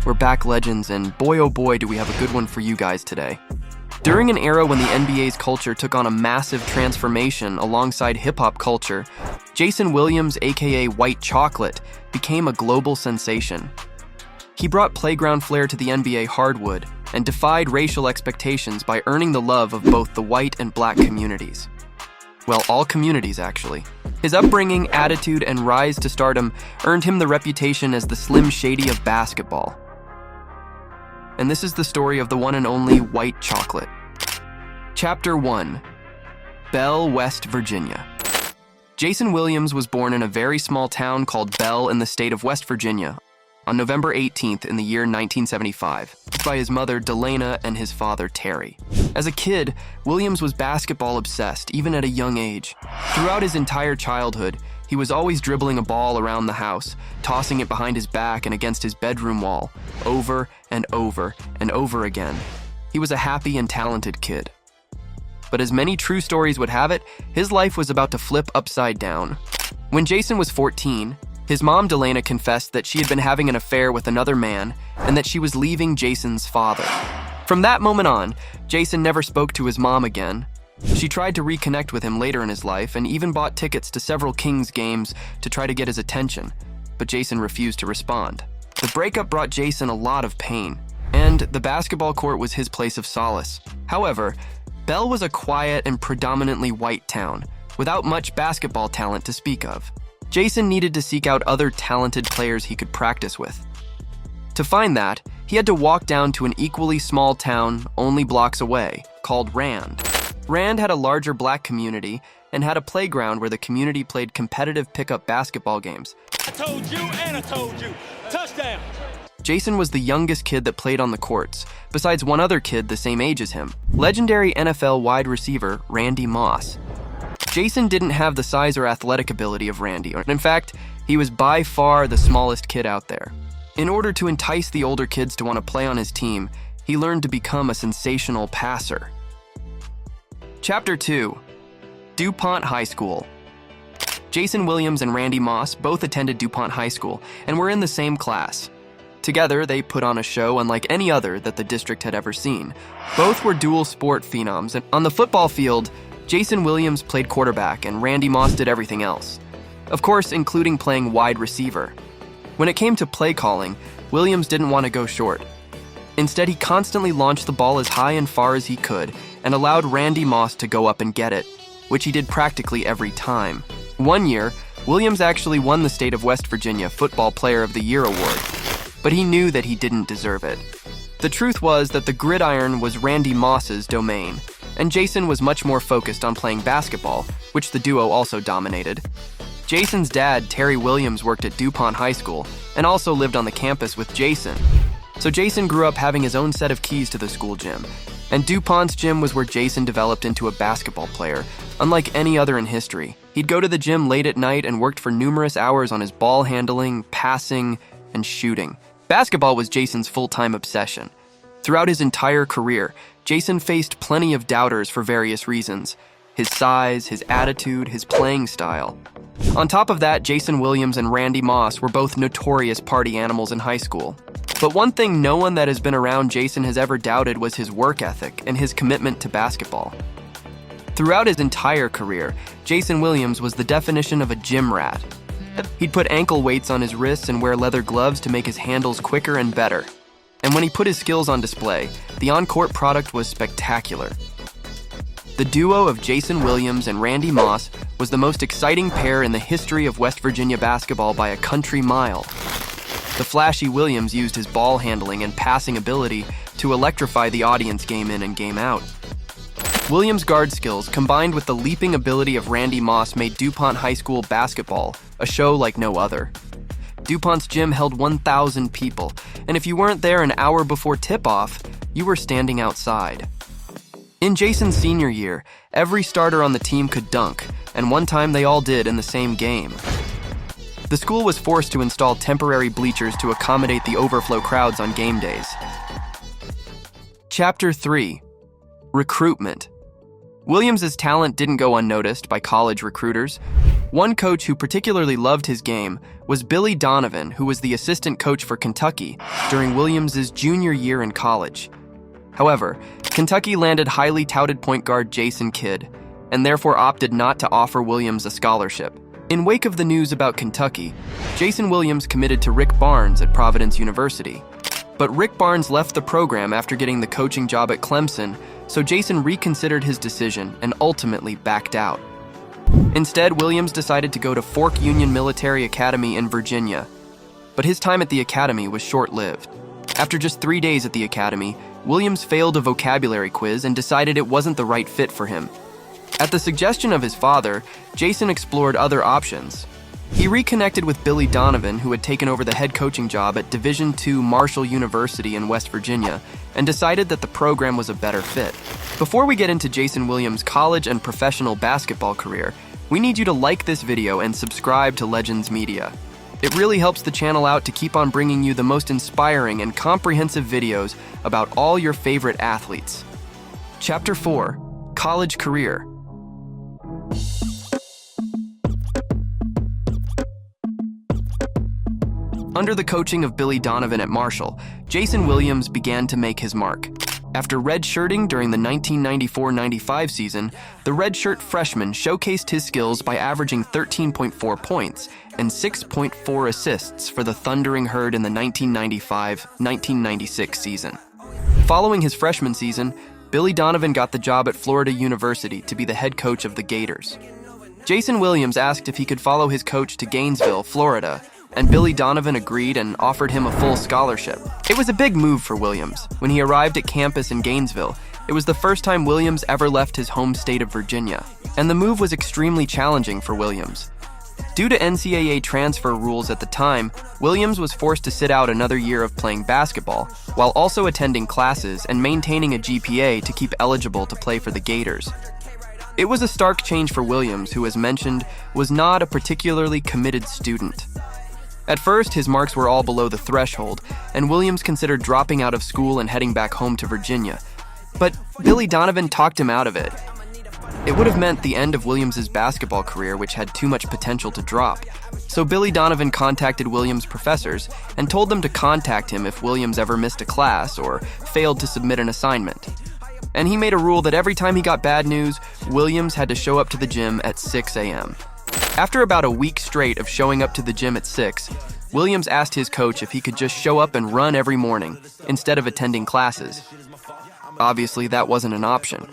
We're back, legends, and boy oh boy do we have a good one for you guys today. During an era when the NBA's culture took on a massive transformation alongside hip-hop culture, Jason Williams, aka White Chocolate, became a global sensation. He brought playground flair to the NBA hardwood and defied racial expectations by earning the love of both the white and black communities. Well, all communities, actually. His upbringing, attitude, and rise to stardom earned him the reputation as the Slim Shady of basketball. And this is the story of the one and only White Chocolate. Chapter 1. Bell, West Virginia. Jason Williams was born in a very small town called Bell in the state of West Virginia on November 18th in the year 1975, by his mother Delana and his father Terry. As a kid, Williams was basketball obsessed, even at a young age. Throughout his entire childhood, he was always dribbling a ball around the house, tossing it behind his back and against his bedroom wall, over and over and over again. He was a happy and talented kid. But as many true stories would have it, his life was about to flip upside down. When Jason was 14, his mom Delana confessed that she had been having an affair with another man and that she was leaving Jason's father. From that moment on, Jason never spoke to his mom again. She tried to reconnect with him later in his life and even bought tickets to several Kings games to try to get his attention, but Jason refused to respond. The breakup brought Jason a lot of pain, and the basketball court was his place of solace. However, Bell was a quiet and predominantly white town, without much basketball talent to speak of. Jason needed to seek out other talented players he could practice with. To find that, he had to walk down to an equally small town only blocks away, called Rand. Rand had a larger black community and had a playground where the community played competitive pickup basketball games. I told you and I told you. Touchdown! Jason was the youngest kid that played on the courts, besides one other kid the same age as him, legendary NFL wide receiver Randy Moss. Jason didn't have the size or athletic ability of Randy. In fact, he was by far the smallest kid out there. In order to entice the older kids to want to play on his team, he learned to become a sensational passer. Chapter 2. Dupont High School. Jason Williams and Randy Moss both attended Dupont High School and were in the same class. Together, they put on a show unlike any other that the district had ever seen. Both were dual sport phenoms, and on the football field, Jason Williams played quarterback and Randy Moss did everything else. Of course, including playing wide receiver. When it came to play calling, Williams didn't want to go short. Instead, he constantly launched the ball as high and far as he could and allowed Randy Moss to go up and get it, which he did practically every time. One year, Williams actually won the state of West Virginia Football Player of the Year award, but he knew that he didn't deserve it. The truth was that the gridiron was Randy Moss's domain, and Jason was much more focused on playing basketball, which the duo also dominated. Jason's dad, Terry Williams, worked at Dupont High School and also lived on the campus with Jason. So Jason grew up having his own set of keys to the school gym, and Dupont's gym was where Jason developed into a basketball player, unlike any other in history. He'd go to the gym late at night and worked for numerous hours on his ball handling, passing, and shooting. Basketball was Jason's full-time obsession. Throughout his entire career, Jason faced plenty of doubters for various reasons: his size, his attitude, his playing style. On top of that, Jason Williams and Randy Moss were both notorious party animals in high school. But one thing no one that has been around Jason has ever doubted was his work ethic and his commitment to basketball. Throughout his entire career, Jason Williams was the definition of a gym rat. He'd put ankle weights on his wrists and wear leather gloves to make his handles quicker and better. And when he put his skills on display, the on-court product was spectacular. The duo of Jason Williams and Randy Moss was the most exciting pair in the history of West Virginia basketball by a country mile. The flashy Williams used his ball handling and passing ability to electrify the audience game in and game out. Williams' guard skills, combined with the leaping ability of Randy Moss, made Dupont High School basketball a show like no other. Dupont's gym held 1,000 people, and if you weren't there an hour before tip-off, you were standing outside. In Jason's senior year, every starter on the team could dunk, and one time they all did in the same game. The school was forced to install temporary bleachers to accommodate the overflow crowds on game days. Chapter 3. Recruitment. Williams' talent didn't go unnoticed by college recruiters. One coach who particularly loved his game was Billy Donovan, who was the assistant coach for Kentucky during Williams' junior year in college. However, Kentucky landed highly touted point guard Jason Kidd, and therefore opted not to offer Williams a scholarship. In wake of the news about Kentucky, Jason Williams committed to Rick Barnes at Providence University. But Rick Barnes left the program after getting the coaching job at Clemson, so Jason reconsidered his decision and ultimately backed out. Instead, Williams decided to go to Fork Union Military Academy in Virginia. But his time at the academy was short-lived. After just 3 days at the academy, Williams failed a vocabulary quiz and decided it wasn't the right fit for him. At the suggestion of his father, Jason explored other options. He reconnected with Billy Donovan, who had taken over the head coaching job at Division II Marshall University in West Virginia, and decided that the program was a better fit. Before we get into Jason Williams' college and professional basketball career, we need you to like this video and subscribe to Legends Media. It really helps the channel out to keep on bringing you the most inspiring and comprehensive videos about all your favorite athletes. Chapter 4: College Career. Under the coaching of Billy Donovan at Marshall, Jason Williams began to make his mark. After redshirting during the 1994-95 season, the redshirt freshman showcased his skills by averaging 13.4 points and 6.4 assists for the Thundering Herd in the 1995-1996 season. Following his freshman season, Billy Donovan got the job at Florida University to be the head coach of the Gators. Jason Williams asked if he could follow his coach to Gainesville, Florida, and Billy Donovan agreed and offered him a full scholarship. It was a big move for Williams. When he arrived at campus in Gainesville, it was the first time Williams ever left his home state of Virginia, and the move was extremely challenging for Williams. Due to NCAA transfer rules at the time, Williams was forced to sit out another year of playing basketball, while also attending classes and maintaining a GPA to keep eligible to play for the Gators. It was a stark change for Williams, who, as mentioned, was not a particularly committed student. At first, his marks were all below the threshold, and Williams considered dropping out of school and heading back home to Virginia. But Billy Donovan talked him out of it. It would have meant the end of Williams' basketball career, which had too much potential to drop. So Billy Donovan contacted Williams' professors and told them to contact him if Williams ever missed a class or failed to submit an assignment. And he made a rule that every time he got bad news, Williams had to show up to the gym at 6 a.m. After about a week straight of showing up to the gym at 6, Williams asked his coach if he could just show up and run every morning, instead of attending classes. Obviously, that wasn't an option.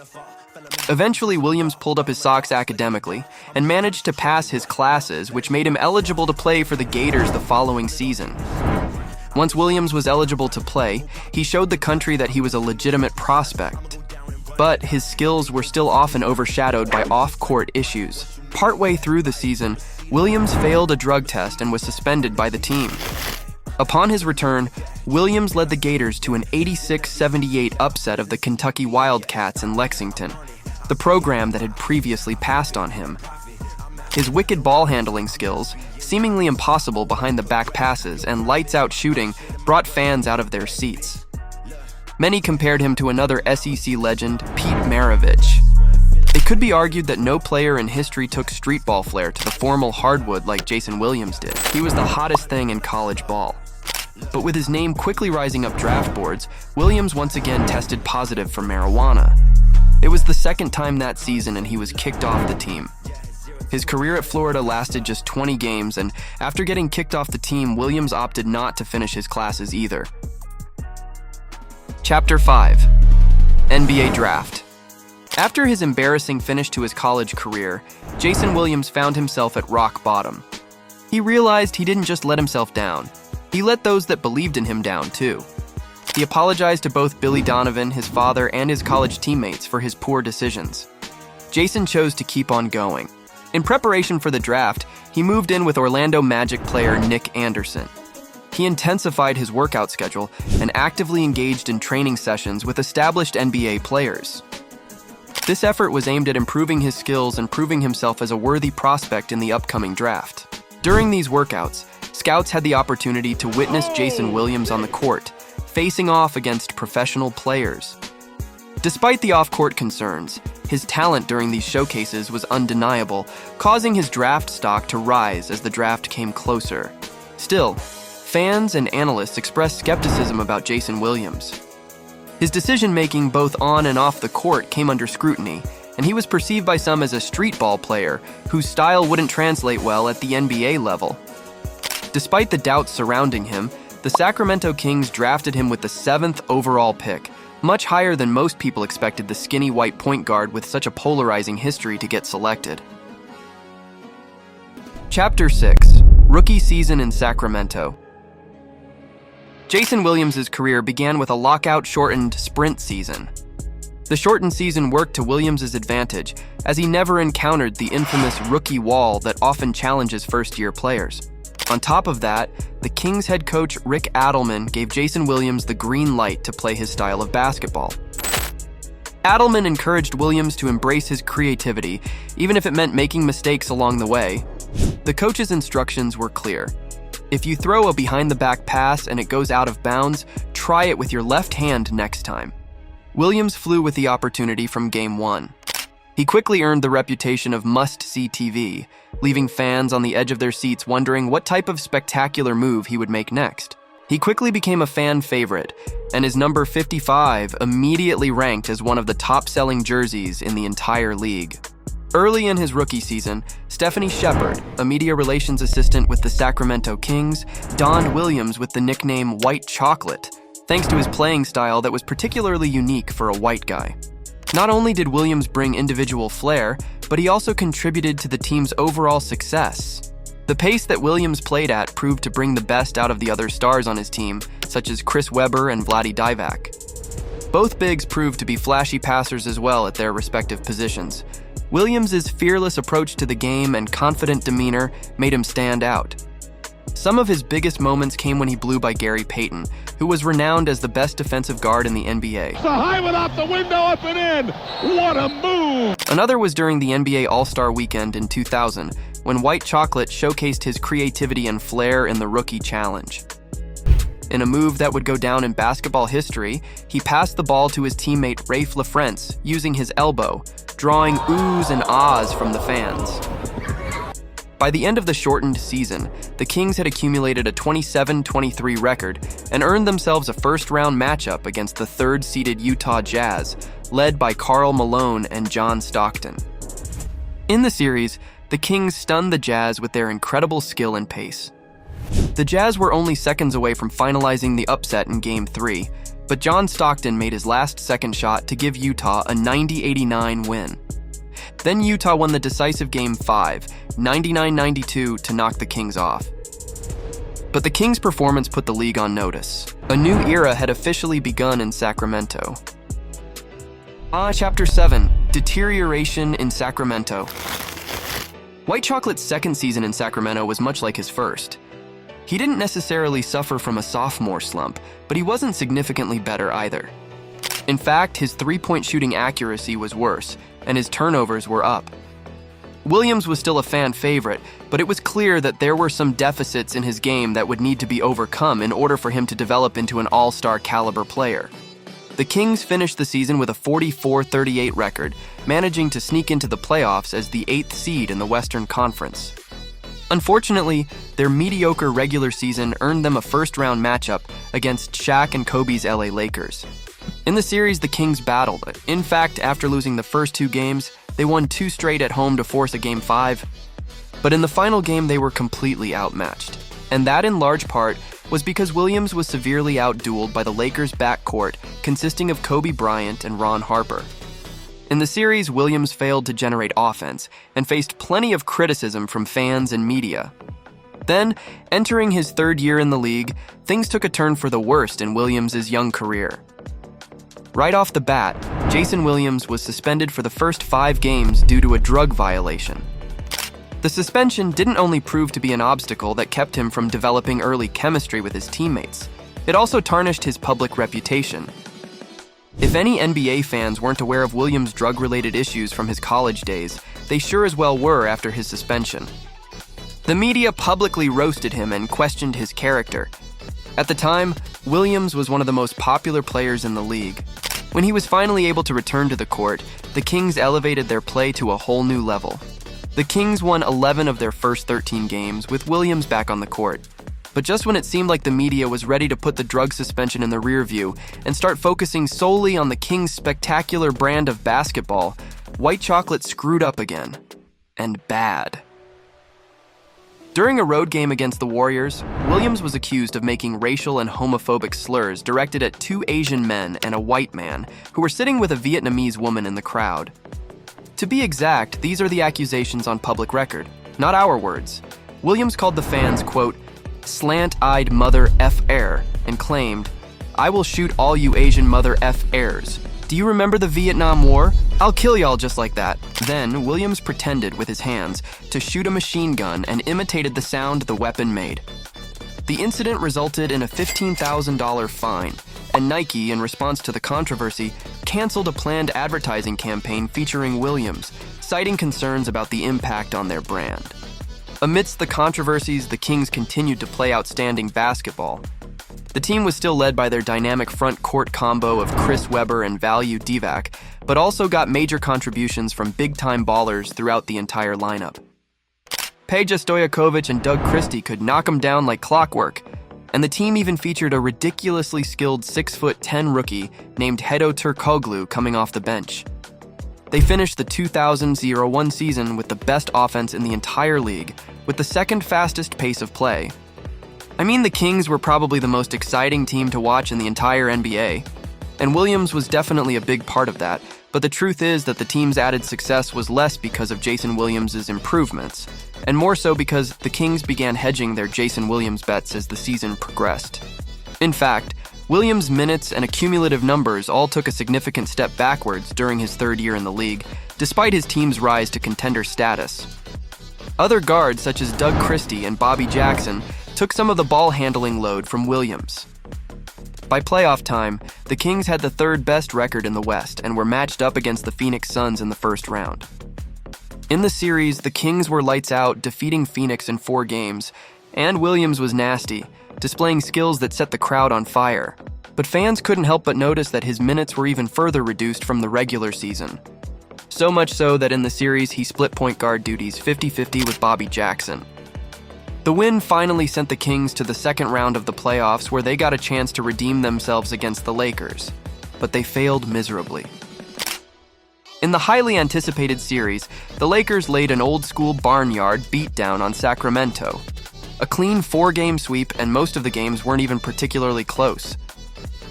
Eventually, Williams pulled up his socks academically and managed to pass his classes, which made him eligible to play for the Gators the following season. Once Williams was eligible to play, he showed the country that he was a legitimate prospect. But his skills were still often overshadowed by off-court issues. Partway through the season, Williams failed a drug test and was suspended by the team. Upon his return, Williams led the Gators to an 86-78 upset of the Kentucky Wildcats in Lexington, the program that had previously passed on him. His wicked ball handling skills, seemingly impossible behind the back passes, and lights-out shooting brought fans out of their seats. Many compared him to another SEC legend, Pete Maravich. It could be argued that no player in history took street ball flair to the formal hardwood like Jason Williams did. He was the hottest thing in college ball. But with his name quickly rising up draft boards, Williams once again tested positive for marijuana. It was the second time that season, and he was kicked off the team. His career at Florida lasted just 20 games, and after getting kicked off the team, Williams opted not to finish his classes either. Chapter 5: NBA Draft. After his embarrassing finish to his college career, Jason Williams found himself at rock bottom. He realized he didn't just let himself down. He let those that believed in him down, too. He apologized to both Billy Donovan, his father, and his college teammates for his poor decisions. Jason chose to keep on going. In preparation for the draft, he moved in with Orlando Magic player Nick Anderson. He intensified his workout schedule and actively engaged in training sessions with established NBA players. This effort was aimed at improving his skills and proving himself as a worthy prospect in the upcoming draft. During these workouts, scouts had the opportunity to witness Jason Williams on the court, facing off against professional players. Despite the off-court concerns, His talent during these showcases was undeniable, causing his draft stock to rise as the draft came closer. Still, fans and analysts expressed skepticism about Jason Williams. His decision-making both on and off the court came under scrutiny, and he was perceived by some as a street ball player whose style wouldn't translate well at the NBA level. Despite the doubts surrounding him, the Sacramento Kings drafted him with the 7th overall pick, much higher than most people expected the skinny white point guard with such a polarizing history to get selected. Chapter 6: Rookie Season in Sacramento. Jason Williams' career began with a lockout-shortened sprint season. The shortened season worked to Williams' advantage, as he never encountered the infamous rookie wall that often challenges first-year players. On top of that, the Kings head coach Rick Adelman gave Jason Williams the green light to play his style of basketball. Adelman encouraged Williams to embrace his creativity, even if it meant making mistakes along the way. The coach's instructions were clear. If you throw a behind-the-back pass and it goes out of bounds, try it with your left hand next time. Williams flew with the opportunity from Game 1. He quickly earned the reputation of must-see TV, leaving fans on the edge of their seats wondering what type of spectacular move he would make next. He quickly became a fan favorite, and his number 55 immediately ranked as one of the top-selling jerseys in the entire league. Early in his rookie season, Stephanie Shepard, a media relations assistant with the Sacramento Kings, donned Williams with the nickname White Chocolate, thanks to his playing style that was particularly unique for a white guy. Not only did Williams bring individual flair, but he also contributed to the team's overall success. The pace that Williams played at proved to bring the best out of the other stars on his team, such as Chris Webber and Vlade Divac. Both bigs proved to be flashy passers as well at their respective positions. Williams' fearless approach to the game and confident demeanor made him stand out. Some of his biggest moments came when he blew by Gary Payton, who was renowned as the best defensive guard in the NBA. It's a high one off the window, up and in. What a move! Another was during the NBA All-Star Weekend in 2000, when White Chocolate showcased his creativity and flair in the Rookie Challenge. In a move that would go down in basketball history, he passed the ball to his teammate Rafe LaFrentz using his elbow, drawing oohs and ahs from the fans. By the end of the shortened season, the Kings had accumulated a 27-23 record and earned themselves a first-round matchup against the third-seeded Utah Jazz, led by Karl Malone and John Stockton. In the series, the Kings stunned the Jazz with their incredible skill and pace. The Jazz were only seconds away from finalizing the upset in Game 3, but John Stockton made his last-second shot to give Utah a 90-89 win. Then Utah won the decisive Game 5, 99-92, to knock the Kings off. But the Kings' performance put the league on notice. A new era had officially begun in Sacramento. Chapter 7: Deterioration in Sacramento. White Chocolate's second season in Sacramento was much like his first. He didn't necessarily suffer from a sophomore slump, but he wasn't significantly better either. In fact, his three-point shooting accuracy was worse, and his turnovers were up. Williams was still a fan favorite, but it was clear that there were some deficits in his game that would need to be overcome in order for him to develop into an all-star caliber player. The Kings finished the season with a 44-38 record, managing to sneak into the playoffs as the 8th seed in the Western Conference. Unfortunately, their mediocre regular season earned them a first-round matchup against Shaq and Kobe's LA Lakers. In the series, the Kings battled. In fact, after losing the first 2 games, they won 2 straight at home to force a Game 5. But in the final game, they were completely outmatched. And that, in large part, was because Williams was severely outdueled by the Lakers' backcourt, consisting of Kobe Bryant and Ron Harper. In the series, Williams failed to generate offense and faced plenty of criticism from fans and media. Then, entering his 3rd year in the league, things took a turn for the worst in Williams' young career. Right off the bat, Jason Williams was suspended for the first 5 games due to a drug violation. The suspension didn't only prove to be an obstacle that kept him from developing early chemistry with his teammates, it also tarnished his public reputation. If any NBA fans weren't aware of Williams' drug-related issues from his college days, they sure as well were after his suspension. The media publicly roasted him and questioned his character. At the time, Williams was one of the most popular players in the league. When he was finally able to return to the court, the Kings elevated their play to a whole new level. The Kings won 11 of their first 13 games, with Williams back on the court. But just when it seemed like the media was ready to put the drug suspension in the rear view and start focusing solely on the Kings' spectacular brand of basketball, White Chocolate screwed up again. And bad. During a road game against the Warriors, Williams was accused of making racial and homophobic slurs directed at 2 Asian men and a white man who were sitting with a Vietnamese woman in the crowd. To be exact, these are the accusations on public record, not our words. Williams called the fans, quote, slant-eyed mother F-air, and claimed, "I will shoot all you Asian mother F-airs. Do you remember the Vietnam War? I'll kill y'all just like that." Then, Williams pretended with his hands to shoot a machine gun and imitated the sound the weapon made. The incident resulted in a $15,000 fine, and Nike, in response to the controversy, canceled a planned advertising campaign featuring Williams, citing concerns about the impact on their brand. Amidst the controversies, the Kings continued to play outstanding basketball. The team was still led by their dynamic front court combo of Chris Webber and Value Divac, but also got major contributions from big-time ballers throughout the entire lineup. Peja Stojakovic and Doug Christie could knock them down like clockwork, and the team even featured a ridiculously skilled 6'10" rookie named Hedo Turkoglu coming off the bench. They finished the 2000-01 season with the best offense in the entire league, with the second fastest pace of play. I mean, the Kings were probably the most exciting team to watch in the entire NBA, and Williams was definitely a big part of that, but the truth is that the team's added success was less because of Jason Williams' improvements, and more so because the Kings began hedging their Jason Williams bets as the season progressed. In fact, Williams' minutes and accumulative numbers all took a significant step backwards during his third year in the league, despite his team's rise to contender status. Other guards such as Doug Christie and Bobby Jackson took some of the ball handling load from Williams. By playoff time, the Kings had the third best record in the West and were matched up against the Phoenix Suns in the first round. In the series, the Kings were lights out, defeating Phoenix in 4 games, and Williams was nasty, displaying skills that set the crowd on fire. But fans couldn't help but notice that his minutes were even further reduced from the regular season. So much so that in the series, he split point guard duties 50-50 with Bobby Jackson. The win finally sent the Kings to the second round of the playoffs, where they got a chance to redeem themselves against the Lakers, but they failed miserably. In the highly anticipated series, the Lakers laid an old-school barnyard beatdown on Sacramento. A clean 4-game sweep, and most of the games weren't even particularly close.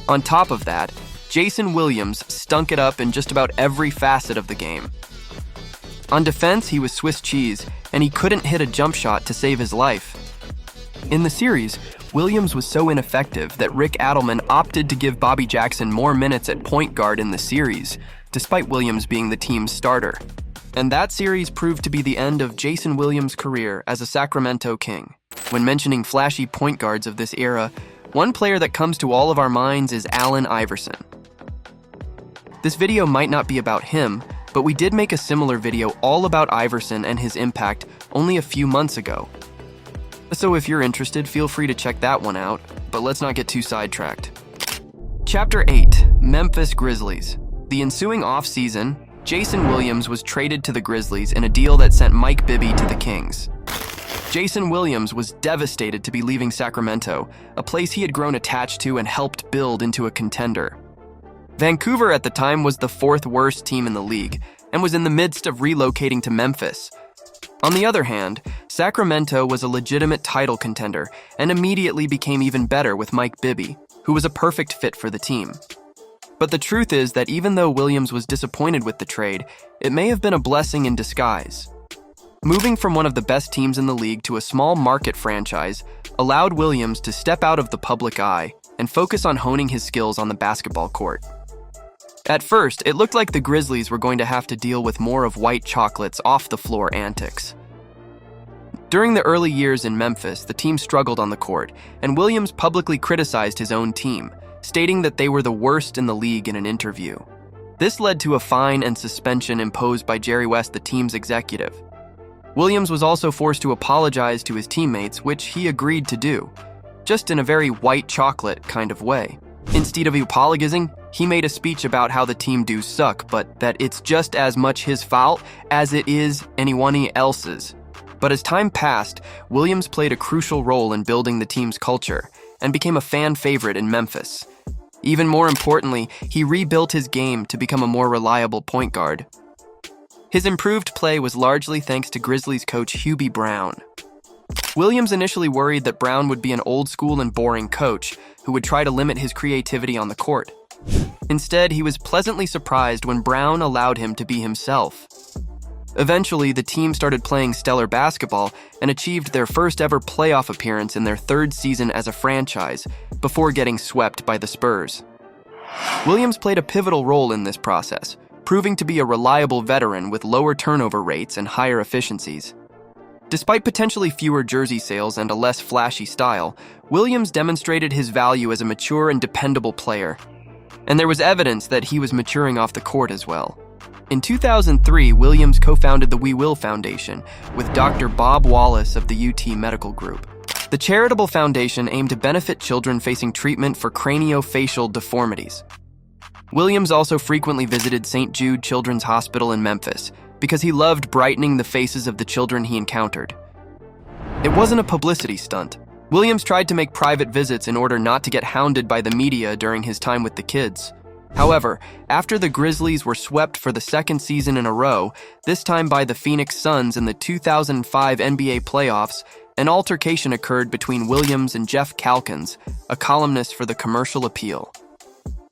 On top of that, Jason Williams stunk it up in just about every facet of the game. On defense, he was Swiss cheese, and he couldn't hit a jump shot to save his life. In the series, Williams was so ineffective that Rick Adelman opted to give Bobby Jackson more minutes at point guard in the series, despite Williams being the team's starter. And that series proved to be the end of Jason Williams' career as a Sacramento King. When mentioning flashy point guards of this era, one player that comes to all of our minds is Allen Iverson. This video might not be about him, but we did make a similar video all about Iverson and his impact only a few months ago. So if you're interested, feel free to check that one out, but let's not get too sidetracked. Chapter 8, Memphis Grizzlies. The ensuing off-season, Jason Williams was traded to the Grizzlies in a deal that sent Mike Bibby to the Kings. Jason Williams was devastated to be leaving Sacramento, a place he had grown attached to and helped build into a contender. Vancouver at the time was the 4th worst team in the league and was in the midst of relocating to Memphis. On the other hand, Sacramento was a legitimate title contender and immediately became even better with Mike Bibby, who was a perfect fit for the team. But the truth is that even though Williams was disappointed with the trade, it may have been a blessing in disguise. Moving from one of the best teams in the league to a small market franchise allowed Williams to step out of the public eye and focus on honing his skills on the basketball court. At first, it looked like the Grizzlies were going to have to deal with more of White Chocolate's off-the-floor antics. During the early years in Memphis, the team struggled on the court, and Williams publicly criticized his own team, stating that they were the worst in the league in an interview. This led to a fine and suspension imposed by Jerry West, the team's executive. Williams was also forced to apologize to his teammates, which he agreed to do, just in a very White Chocolate kind of way. Instead of apologizing, he made a speech about how the team do suck, but that it's just as much his fault as it is anyone else's. But as time passed, Williams played a crucial role in building the team's culture and became a fan favorite in Memphis. Even more importantly, he rebuilt his game to become a more reliable point guard. His improved play was largely thanks to Grizzlies coach Hubie Brown. Williams initially worried that Brown would be an old-school and boring coach who would try to limit his creativity on the court. Instead, he was pleasantly surprised when Brown allowed him to be himself. Eventually, the team started playing stellar basketball and achieved their first ever playoff appearance in their third season as a franchise, before getting swept by the Spurs. Williams played a pivotal role in this process, proving to be a reliable veteran with lower turnover rates and higher efficiencies. Despite potentially fewer jersey sales and a less flashy style, Williams demonstrated his value as a mature and dependable player. And there was evidence that he was maturing off the court as well. In 2003, Williams co-founded the We Will Foundation with Dr. Bob Wallace of the UT Medical Group. The charitable foundation aimed to benefit children facing treatment for craniofacial deformities. Williams also frequently visited St. Jude Children's Hospital in Memphis because he loved brightening the faces of the children he encountered. It wasn't a publicity stunt. Williams tried to make private visits in order not to get hounded by the media during his time with the kids. However, after the Grizzlies were swept for the second season in a row, this time by the Phoenix Suns in the 2005 NBA playoffs, an altercation occurred between Williams and Jeff Calkins, a columnist for the Commercial Appeal.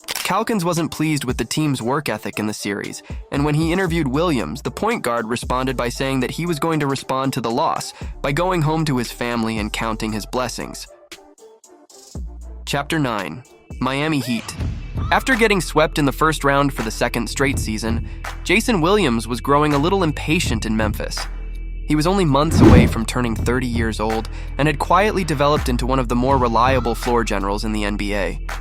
Calkins wasn't pleased with the team's work ethic in the series, and when he interviewed Williams, the point guard responded by saying that he was going to respond to the loss by going home to his family and counting his blessings. Chapter 9. Miami Heat. After getting swept in the first round for the second straight season, Jason Williams was growing a little impatient in Memphis. He was only months away from turning 30 years old and had quietly developed into one of the more reliable floor generals in the NBA.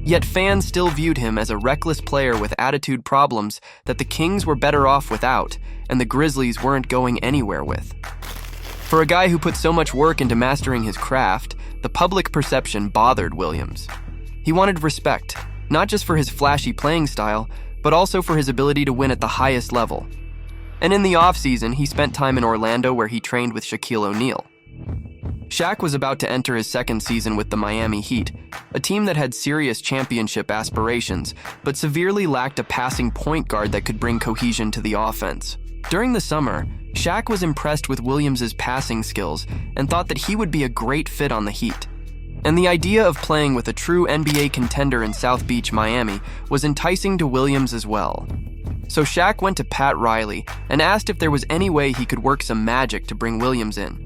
Yet fans still viewed him as a reckless player with attitude problems that the Kings were better off without, and the Grizzlies weren't going anywhere with. For a guy who put so much work into mastering his craft, the public perception bothered Williams. He wanted respect, not just for his flashy playing style, but also for his ability to win at the highest level. And in the offseason, he spent time in Orlando where he trained with Shaquille O'Neal. Shaq was about to enter his second season with the Miami Heat, a team that had serious championship aspirations, but severely lacked a passing point guard that could bring cohesion to the offense. During the summer, Shaq was impressed with Williams' passing skills and thought that he would be a great fit on the Heat. And the idea of playing with a true NBA contender in South Beach, Miami, was enticing to Williams as well. So Shaq went to Pat Riley and asked if there was any way he could work some magic to bring Williams in.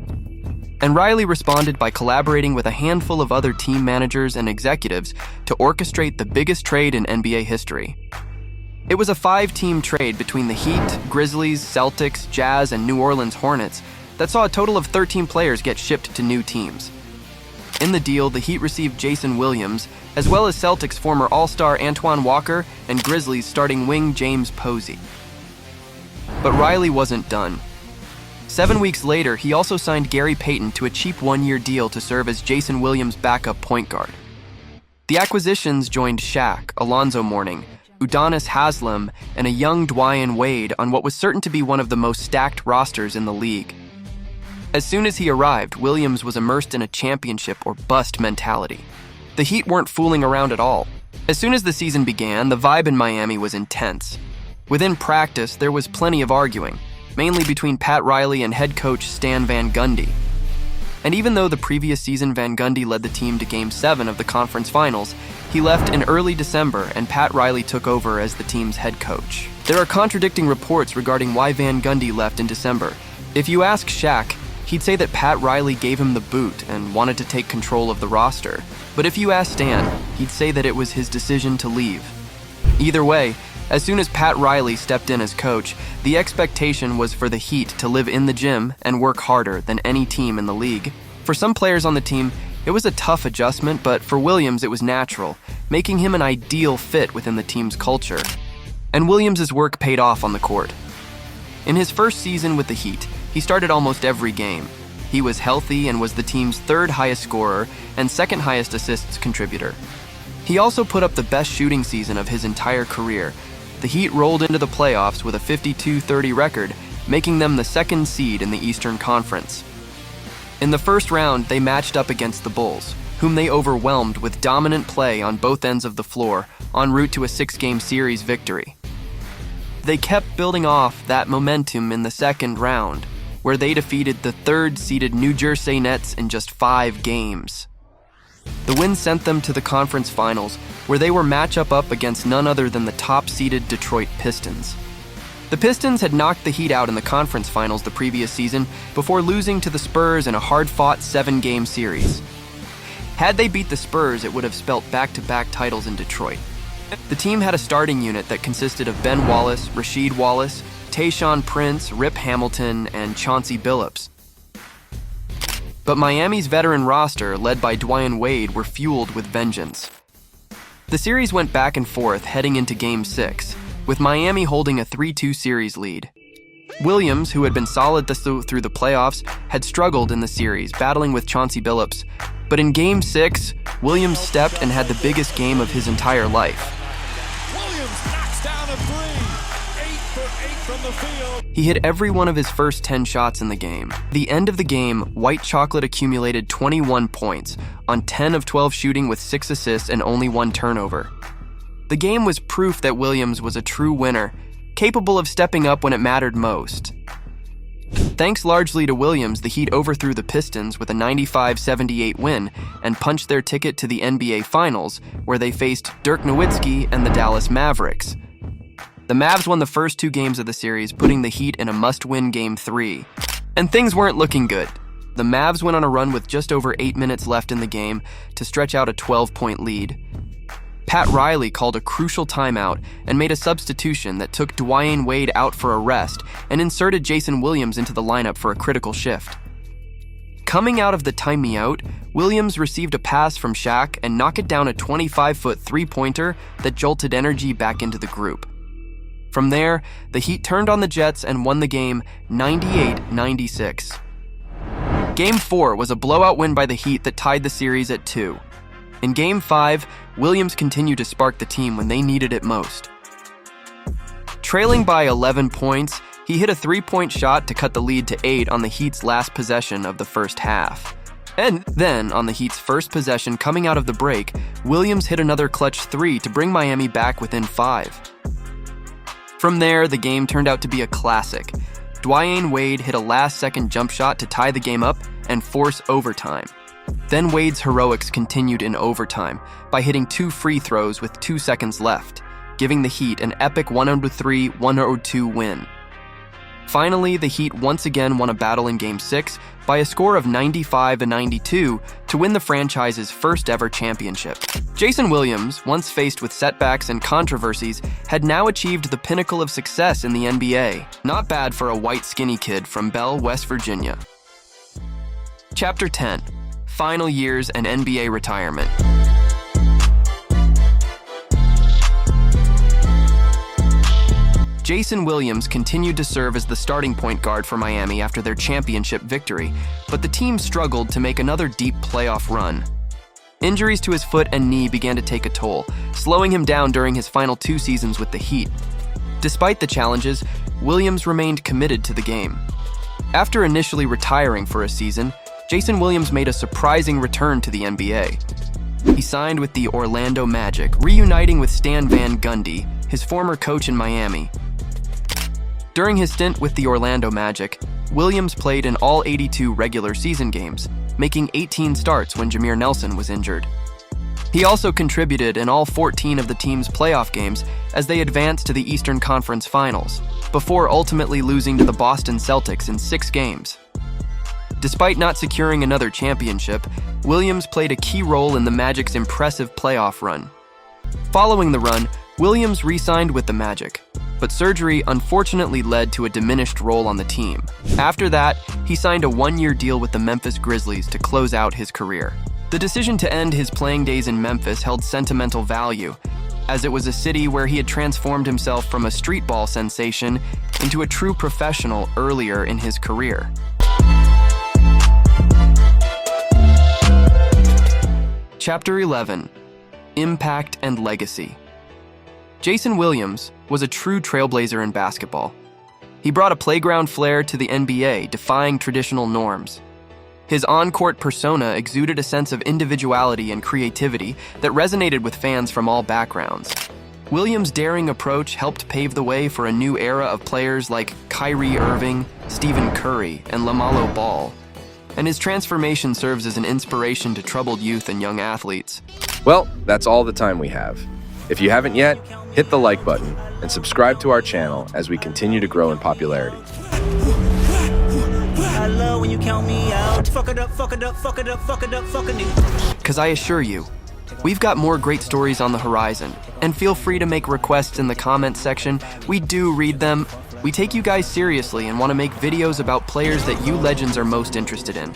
And Riley responded by collaborating with a handful of other team managers and executives to orchestrate the biggest trade in NBA history. It was a 5-team trade between the Heat, Grizzlies, Celtics, Jazz, and New Orleans Hornets that saw a total of 13 players get shipped to new teams. In the deal, the Heat received Jason Williams, as well as Celtics former All-Star Antoine Walker and Grizzlies starting wing James Posey. But Riley wasn't done. 7 weeks later, he also signed Gary Payton to a cheap 1-year deal to serve as Jason Williams' backup point guard. The acquisitions joined Shaq, Alonzo Mourning, Udonis Haslem, and a young Dwayne Wade on what was certain to be one of the most stacked rosters in the league. As soon as he arrived, Williams was immersed in a championship or bust mentality. The Heat weren't fooling around at all. As soon as the season began, the vibe in Miami was intense. Within practice, there was plenty of arguing, mainly between Pat Riley and head coach Stan Van Gundy. And even though the previous season Van Gundy led the team to Game 7 of the conference finals, he left in early December and Pat Riley took over as the team's head coach. There are contradicting reports regarding why Van Gundy left in December. If you ask Shaq, he'd say that Pat Riley gave him the boot and wanted to take control of the roster. But if you ask Stan, he'd say that it was his decision to leave. Either way, as soon as Pat Riley stepped in as coach, the expectation was for the Heat to live in the gym and work harder than any team in the league. For some players on the team, it was a tough adjustment, but for Williams it was natural, making him an ideal fit within the team's culture. And Williams' work paid off on the court. In his first season with the Heat, he started almost every game. He was healthy and was the team's third highest scorer and second highest assists contributor. He also put up the best shooting season of his entire career. The Heat rolled into the playoffs with a 52-30 record, making them the second seed in the Eastern Conference. In the first round, they matched up against the Bulls, whom they overwhelmed with dominant play on both ends of the floor, en route to a 6-game series victory. They kept building off that momentum in the second round, where they defeated the third-seeded New Jersey Nets in just 5 games. The win sent them to the conference finals, where they were matchup up against none other than the top-seeded Detroit Pistons. The Pistons had knocked the Heat out in the conference finals the previous season before losing to the Spurs in a hard-fought 7-game series. Had they beat the Spurs, it would have spelt back-to-back titles in Detroit. The team had a starting unit that consisted of Ben Wallace, Rasheed Wallace, Tayshaun Prince, Rip Hamilton, and Chauncey Billups. But Miami's veteran roster, led by Dwyane Wade, were fueled with vengeance. The series went back and forth heading into Game 6, with Miami holding a 3-2 series lead. Williams, who had been solid through the playoffs, had struggled in the series, battling with Chauncey Billups. But in Game 6, Williams stepped and had the biggest game of his entire life. Williams knocks down a 3. 8 for 8 from the field. He hit every one of his first 10 shots in the game. At the end of the game, White Chocolate accumulated 21 points, on 10 of 12 shooting with 6 assists and only 1 turnover. The game was proof that Williams was a true winner, capable of stepping up when it mattered most. Thanks largely to Williams, the Heat overthrew the Pistons with a 95-78 win and punched their ticket to the NBA Finals, where they faced Dirk Nowitzki and the Dallas Mavericks. The Mavs won the first 2 games of the series, putting the Heat in a must-win Game 3. And things weren't looking good. The Mavs went on a run with just over 8 minutes left in the game to stretch out a 12-point lead. Pat Riley called a crucial timeout and made a substitution that took Dwyane Wade out for a rest and inserted Jason Williams into the lineup for a critical shift. Coming out of the timeout, Williams received a pass from Shaq and knocked down a 25-foot three-pointer that jolted energy back into the group. From there, the Heat turned on the Jets and won the game 98-96. Game 4 was a blowout win by the Heat that tied the series at 2. In Game 5, Williams continued to spark the team when they needed it most. Trailing by 11 points, he hit a 3-point shot to cut the lead to 8 on the Heat's last possession of the first half. And then, on the Heat's first possession coming out of the break, Williams hit another clutch 3 to bring Miami back within 5. From there, the game turned out to be a classic. Dwyane Wade hit a last-second jump shot to tie the game up and force overtime. Then Wade's heroics continued in overtime by hitting 2 free throws with 2 seconds left, giving the Heat an epic 103-102 win. Finally, the Heat once again won a battle in Game 6 by a score of 95-92 to win the franchise's first-ever championship. Jason Williams, once faced with setbacks and controversies, had now achieved the pinnacle of success in the NBA. Not bad for a white skinny kid from Bell, West Virginia. Chapter 10. Final years and NBA retirement. Jason Williams continued to serve as the starting point guard for Miami after their championship victory, but the team struggled to make another deep playoff run. Injuries to his foot and knee began to take a toll, slowing him down during his final 2 seasons with the Heat. Despite the challenges, Williams remained committed to the game. After initially retiring for a season, Jason Williams made a surprising return to the NBA. He signed with the Orlando Magic, reuniting with Stan Van Gundy, his former coach in Miami. During his stint with the Orlando Magic, Williams played in all 82 regular season games, making 18 starts when Jameer Nelson was injured. He also contributed in all 14 of the team's playoff games as they advanced to the Eastern Conference Finals, before ultimately losing to the Boston Celtics in 6 games. Despite not securing another championship, Williams played a key role in the Magic's impressive playoff run. Following the run, Williams re-signed with the Magic, but surgery unfortunately led to a diminished role on the team. After that, he signed a 1-year deal with the Memphis Grizzlies to close out his career. The decision to end his playing days in Memphis held sentimental value, as it was a city where he had transformed himself from a street ball sensation into a true professional earlier in his career. Chapter 11. impact, and legacy. Jason Williams was a true trailblazer in basketball. He brought a playground flair to the NBA, defying traditional norms. His on-court persona exuded a sense of individuality and creativity that resonated with fans from all backgrounds. Williams' daring approach helped pave the way for a new era of players like Kyrie Irving, Stephen Curry, and LaMelo Ball. And his transformation serves as an inspiration to troubled youth and young athletes. Well, that's all the time we have. If you haven't yet, hit the like button and subscribe to our channel as we continue to grow in popularity. I love when you count me out. Fuck it up, fuck it up, fuck it up, fuck it up, fucking it. Because I assure you, we've got more great stories on the horizon. And feel free to make requests in the comments section. We do read them. We take you guys seriously and want to make videos about players that you legends are most interested in.